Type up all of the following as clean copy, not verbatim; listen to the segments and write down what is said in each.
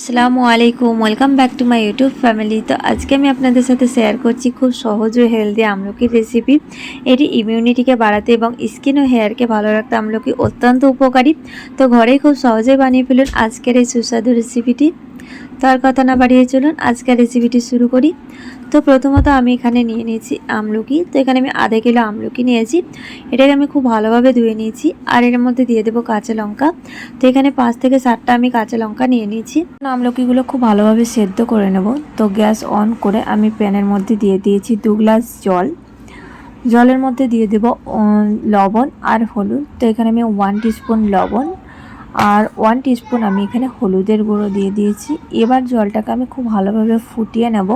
আসসালামু আলাইকুম, welcome back to my YouTube family. তো আজকে আমি আপনাদের সাথে শেয়ার করছি খুব সহজ ও হেলদি আমলকির রেসিপি। এটি ইমিউনিটিকে বাড়াতে এবং স্কিন ও হেয়ারকে ভালো রাখতে আমলকি অত্যন্ত উপকারী। তো ঘরেই খুব সহজেই বানিয়ে ফেলুন আজকের এই সুস্বাদু রেসিপিটি। তো আর কথা না বাড়িয়ে চলুন আজকের রেসিপিটি শুরু করি। তো প্রথমত আমি এখানে নিয়ে নিয়েছি আমলকি। তো এখানে আমি আধা কিলো আমলকি নিয়েছি। এটাকে আমি খুব ভালোভাবে ধুয়ে নিয়েছি। আর এর মধ্যে দিয়ে দেবো কাঁচা লঙ্কা। তো এখানে 5 থেকে 7টা আমি কাঁচা লঙ্কা নিয়ে নিয়েছি। আমলকিগুলো খুব ভালোভাবে সেদ্ধ করে নেব। তো গ্যাস অন করে আমি প্যানের মধ্যে দিয়ে দিয়েছি 2 গ্লাস জল। জলের মধ্যে দিয়ে দেব লবণ আর হলুদ। তো এখানে আমি 1 টিস্পুন লবণ আর 1 টিস্পুন আমি এখানে হলুদের গুঁড়ো দিয়ে দিয়েছি। এবার জলটাকে আমি খুব ভালোভাবে ফুটিয়ে নেব।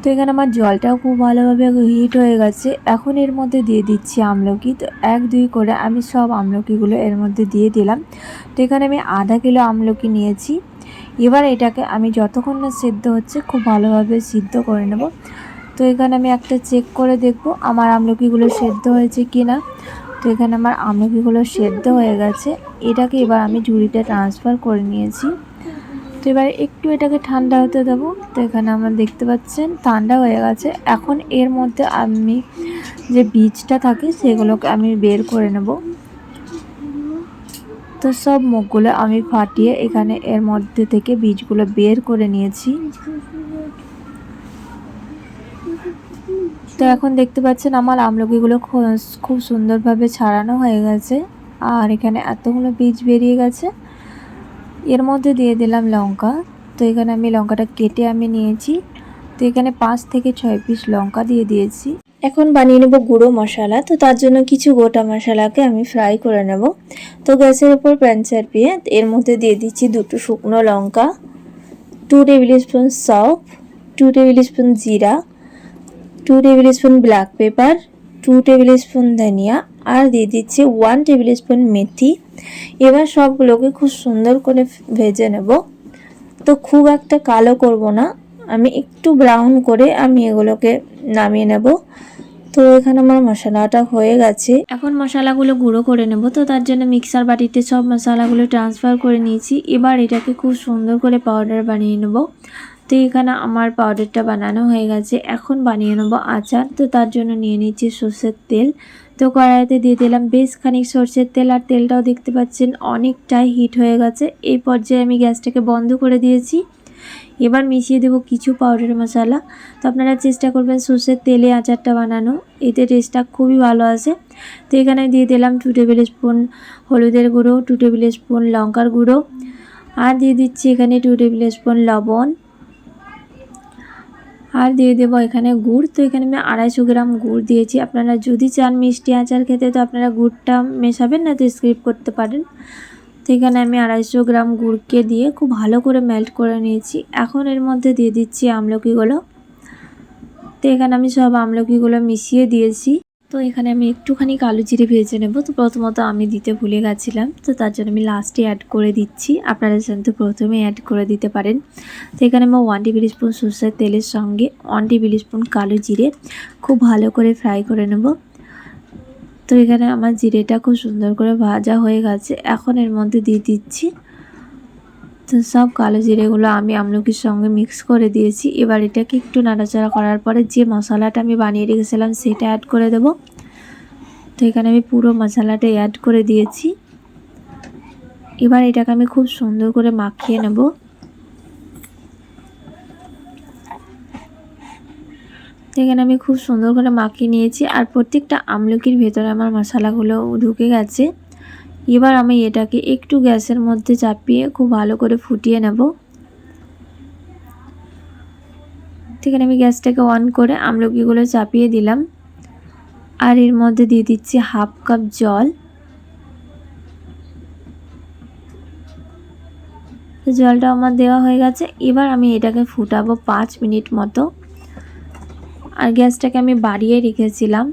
তো এখানে আমার জলটাও খুব ভালোভাবে হিট হয়ে গেছে। এখন এর মধ্যে দিয়ে দিচ্ছি আমলকি। তো 1-2 করে আমি সব আমলকিগুলো এর মধ্যে দিয়ে দিলাম। তো এখানে আমি আধা কিলো আমলকি নিয়েছি। এবার এটাকে আমি যতক্ষণ না সিদ্ধ হচ্ছে খুব ভালোভাবে সিদ্ধ করে নেব। তো এখানে আমি একটা চেক করে দেখব আমার আমলকিগুলো সেদ্ধ হয়েছে কি না। তো এখানে আমার আমলকিগুলো সেদ্ধ হয়ে গেছে। এটাকে এবার আমি ঝুড়িতে ট্রান্সফার করে নিয়েছি। তো এবার একটু এটাকে ঠান্ডা হতে দেবো। তো এখানে আমার দেখতে পাচ্ছেন ঠান্ডা হয়ে গেছে। এখন এর মধ্যে আমি যে বীজটা থাকে সেগুলোকে আমি বের করে নেব। তো সব মুখগুলো আমি ফাটিয়ে এখানে এর মধ্যে থেকে বীজগুলো বের করে নিয়েছি। তো এখন দেখতে পাচ্ছেন আমার আমলকিগুলো খুব সুন্দরভাবে ছাড়ানো হয়ে গেছে। আর এখানে এতগুলো বীজ বেরিয়ে গেছে। এর মধ্যে দিয়ে দিলাম লঙ্কা। তো এখানে আমি লঙ্কাটা কেটে আমি নিয়েছি। তো এখানে 5 থেকে 6 পিস লঙ্কা দিয়ে দিয়েছি। এখন বানিয়ে নেব গুঁড়ো মশলা। তো তার জন্য কিছু গোটা মশলাকে আমি ফ্রাই করে নেব। তো গ্যাসের উপর প্যান চাপিয়ে এর মধ্যে দিয়ে দিচ্ছি 2টো শুকনো লঙ্কা, 2 টেবিল স্পুন সফ, 2 টেবিল স্পুন জিরা, 2 table spoon black pepper, 2 table spoon ধনিয়া আর দিয়ে দিচ্ছি 1 টেবিল স্পুন মেথি। এবার সবগুলোকে খুব সুন্দর করে ভেজে নেব। তো খুব একটা কালো করব না, আমি একটু ব্রাউন করে আমি এগুলোকে নামিয়ে নেব। তো এখানে আমার মশলাটা হয়ে গেছে। এখন মশলাগুলো গুঁড়ো করে নেব। তো তার জন্য মিক্সার বাটিতে সব মশলাগুলো ট্রান্সফার করে নিয়েছি। এবার এটাকে খুব সুন্দর করে পাউডার বানিয়ে নেব। তো এখানে আমার পাউডারটা বানানো হয়ে গেছে। এখন বানিয়ে নেব আচার। তো তার জন্য নিয়ে নিচ্ছি সর্ষের তেল। তো কড়াইতে দিয়ে দিলাম বেশ খানিক সর্ষের তেল। আর তেলটাও দেখতে পাচ্ছেন অনেকটাই হিট হয়ে গেছে। এই পর্যায়ে আমি গ্যাসটাকে বন্ধ করে দিয়েছি। এবার মিশিয়ে দেব কিছু পাউডার মশলা। তো আপনারা চেষ্টা করবেন সর্ষের তেলে আচারটা বানানো, এতে টেস্টটা খুবই ভালো আসে। তো এখানে দিয়ে দিলাম 2 টেবিল স্পুন হলুদের গুঁড়ো, 2 টেবিল স্পুন লঙ্কার গুঁড়ো আর দিয়ে দিচ্ছি এখানে 2 টেবিল স্পুন লবণ আর দিয়ে দেবো এখানে গুড়। তো এখানে আমি 250 গ্রাম গুড় দিয়েছি। আপনারা যদি চান মিষ্টি আচার খেতে তো আপনারা গুড়টা মেশাবেন, না তো স্কিপ করতে পারেন। তো এখানে আমি 250 গ্রাম গুড়কে দিয়ে খুব ভালো করে মেল্ট করে নিয়েছি। এখন এর মধ্যে দিয়ে দিচ্ছি আমলকিগুলো। তো এখানে আমি সব আমলকিগুলো মিশিয়ে দিয়েছি। তো এখানে আমি একটুখানি কালো জিরে ভেজে নেব। তো প্রথমত আমি দিতে ভুলে গেছিলাম, তো তার জন্য আমি লাস্টে অ্যাড করে দিচ্ছি। আপনারা কিন্তু প্রথমে অ্যাড করে দিতে পারেন। তো এখানে আমি 1 টেবিল স্পুন সরষের তেলের সঙ্গে 1 টেবিল স্পুন কালো জিরে খুব ভালো করে ফ্রাই করে নেব। তো এখানে আমার জিরেটা খুব সুন্দর করে ভাজা হয়ে গেছে। এখন এর মধ্যে দিয়ে দিচ্ছি। তো সব কালো জিরেগুলো আমি আমলকির সঙ্গে মিক্স করে দিয়েছি। এবার এটাকে একটু নাড়াচাড়া করার পরে যে মশলাটা আমি বানিয়ে রেখেছিলাম সেটা অ্যাড করে দেব। তো এখানে আমি পুরো মশলাটা অ্যাড করে দিয়েছি। এবার এটাকে আমি খুব সুন্দর করে মাখিয়ে নেব। তো এখানে আমি খুব সুন্দর করে মাখিয়ে নিয়েছি আর প্রত্যেকটা আমলকির ভেতরে আমার মশলাগুলো ঢুকে গেছে। এবার আমি এটাকে একটু গ্যাসের মধ্যে চাপিয়ে খুব ভালো করে ফুটিয়ে নেব। এখানে আমি গ্যাসটাকে অন করে আমলকিগুলো চাপিয়ে দিলাম আর এর মধ্যে দিয়ে দিচ্ছি 1/2 কাপ জল। তো জলটা আমার দেওয়া হয়ে গেছে। এবার আমি এটাকে ফুটাবো 5 মিনিট মতো। আর গ্যাসটাকে আমি বাড়িয়ে রেখেছিলাম।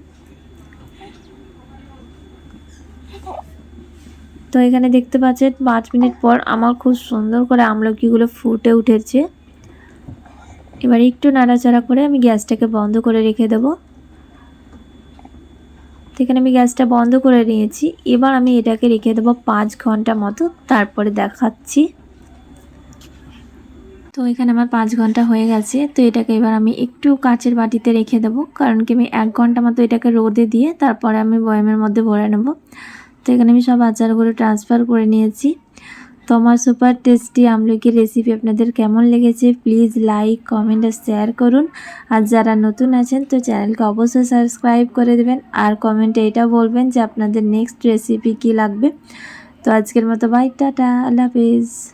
তো এখানে দেখতে পাচ্ছেন 5 মিনিট পর আমার খুব সুন্দর করে আমলকিগুলো ফুটে উঠেছে। এবার একটু নাড়াচাড়া করে আমি গ্যাসটাকে বন্ধ করে রেখে দেব। তো এখানে আমি গ্যাসটা বন্ধ করে নিয়েছি। এবার আমি এটাকে রেখে দেবো 5 ঘন্টা মতো, তারপরে দেখাচ্ছি। তো এখানে আমার 5 ঘন্টা হয়ে গেছে। তো এটাকে এবার আমি একটু কাচের বাটিতে রেখে দেবো, কারণ কি আমি 1 ঘন্টা মতো এটাকে রোদে দিয়ে তারপরে আমি বয়ামের মধ্যে ভরে নেব। তো এখানে আমি সব আচারগুলো ট্রান্সফার করে নিয়েছি। তো আমার সুপার টেস্টি আমলকির রেসিপি আপনাদের কেমন লেগেছে প্লিজ লাইক, কমেন্ট আর শেয়ার করুন। আর যারা নতুন আছেন তো চ্যানেলকে অবশ্যই সাবস্ক্রাইব করে দেবেন, আর কমেন্টে এটা বলবেন যে আপনাদের নেক্সট রেসিপি কী লাগবে। তো আজকের মতো বাই, টাটা, আল্লাহ হাফেজ।